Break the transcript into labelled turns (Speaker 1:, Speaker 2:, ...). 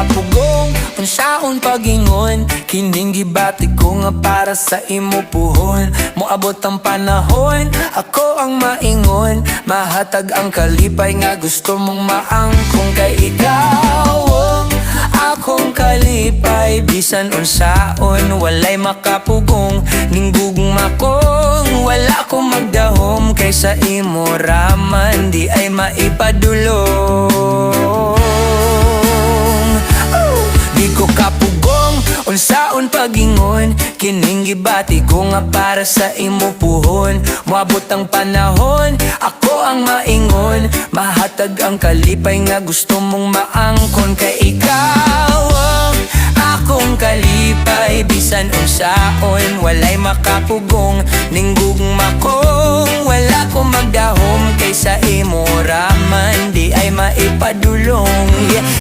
Speaker 1: kapugong unsaon pagingon, kining gibati ko nga para sa imo puhon. Moabot ang panahon, ako ang maingon, mahatag ang kalipay nga gusto mong maangkong. Kay ikaw ang akong kalipay, bisan unsaon walay makapugong. Ning gugma kong wala ko magdahom, kaysa imo raman di ay maipadulong. Di ko kapugong unsaon pagingon, kining gibati ko nga para sa imo puhon. Moabot ang panahon, ako ang maingon, mahatag ang kalipay nga gusto mong maangkon. Kay ikaw ang akong kalipay, bisan unsaon walay makapugong. Ning gugma kong wala ko magdahom, kaysa imo raman di ay maipadulong.